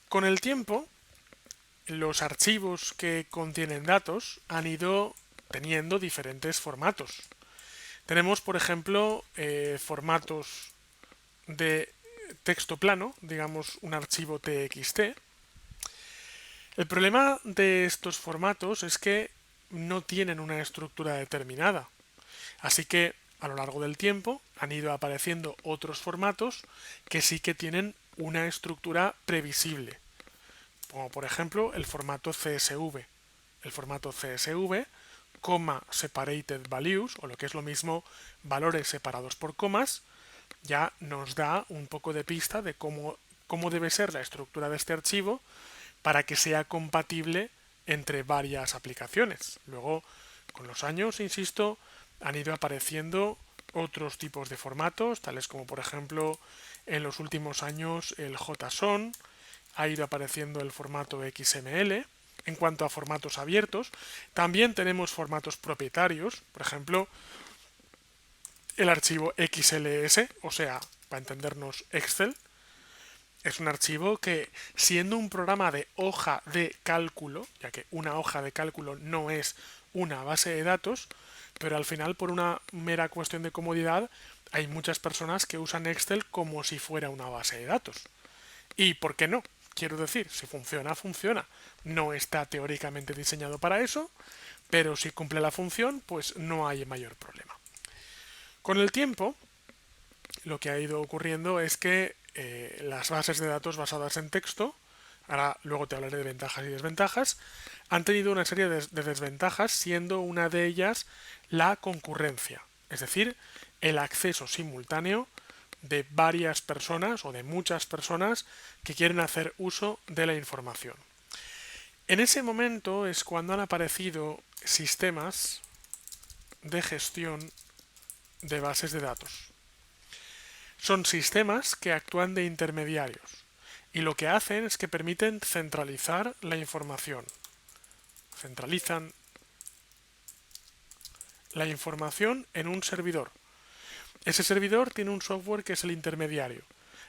Con el tiempo, los archivos que contienen datos han ido teniendo diferentes formatos. Tenemos, por ejemplo, formatos de texto plano, digamos un archivo TXT. El problema de estos formatos es que no tienen una estructura determinada. Así que a lo largo del tiempo han ido apareciendo otros formatos que sí que tienen una estructura previsible, como por ejemplo el formato CSV. El formato CSV, coma separated values, o lo que es lo mismo, valores separados por comas, ya nos da un poco de pista de cómo debe ser la estructura de este archivo para que sea compatible entre varias aplicaciones. Luego, con los años, insisto, han ido apareciendo otros tipos de formatos, tales como por ejemplo en los últimos años el JSON, ha ido apareciendo el formato XML. En cuanto a formatos abiertos, también tenemos formatos propietarios, por ejemplo, el archivo XLS, o sea, para entendernos Excel, es un archivo que, siendo un programa de hoja de cálculo, ya que una hoja de cálculo no es una base de datos, pero al final por una mera cuestión de comodidad hay muchas personas que usan Excel como si fuera una base de datos. ¿Y por qué no? Quiero decir, si funciona, funciona. No está teóricamente diseñado para eso, pero si cumple la función, pues no hay mayor problema. Con el tiempo, lo que ha ido ocurriendo es que las bases de datos basadas en texto, ahora luego te hablaré de ventajas y desventajas, han tenido una serie de desventajas, siendo una de ellas la concurrencia, es decir, el acceso simultáneo de varias personas o de muchas personas que quieren hacer uso de la información. En ese momento es cuando han aparecido sistemas de gestión de bases de datos. Son sistemas que actúan de intermediarios y lo que hacen es que permiten centralizar la información. Centralizan la información en un servidor. Ese servidor tiene un software que es el intermediario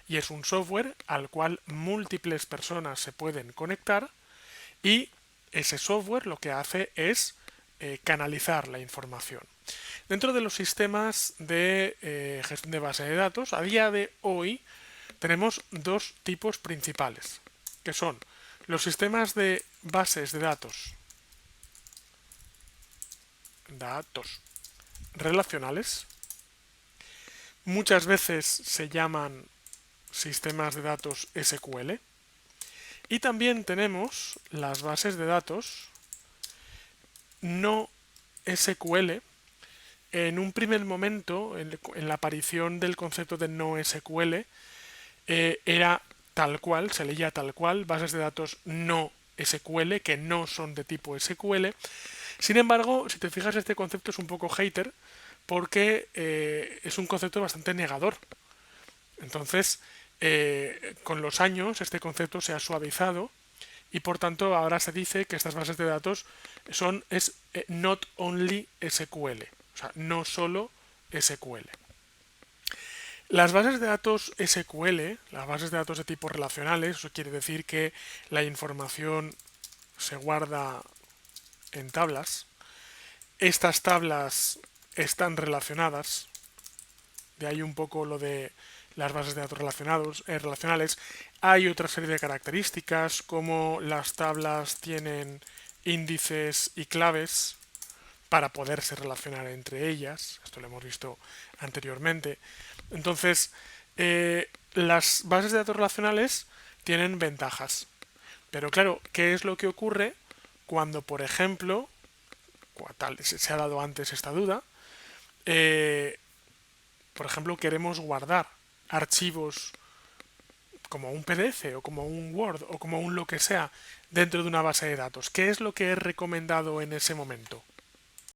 y es un software al cual múltiples personas se pueden conectar y ese software lo que hace es canalizar la información. Dentro de los sistemas de gestión de base de datos, a día de hoy tenemos dos tipos principales, que son los sistemas de bases de datos relacionales, muchas veces se llaman sistemas de datos SQL, y también tenemos las bases de datos no SQL. En un primer momento, en la aparición del concepto de no SQL, era tal cual, se leía tal cual, bases de datos no SQL, que no son de tipo SQL. Sin embargo, si te fijas, este concepto es un poco hater porque es un concepto bastante negador. Entonces, con los años, este concepto se ha suavizado y por tanto ahora se dice que estas bases de datos es not only SQL, o sea, no solo SQL. Las bases de datos SQL, las bases de datos de tipo relacionales, eso quiere decir que la información se guarda en tablas. Estas tablas están relacionadas, de ahí un poco lo de las bases de datos relacionales. Hay otra serie de características, como las tablas tienen índices y claves para poderse relacionar entre ellas. Esto lo hemos visto anteriormente. Entonces, las bases de datos relacionales tienen ventajas. Pero claro, ¿qué es lo que ocurre cuando, por ejemplo, se ha dado antes esta duda, por ejemplo, queremos guardar archivos como un PDF o como un Word o como un lo que sea dentro de una base de datos? ¿Qué es lo que es recomendado en ese momento?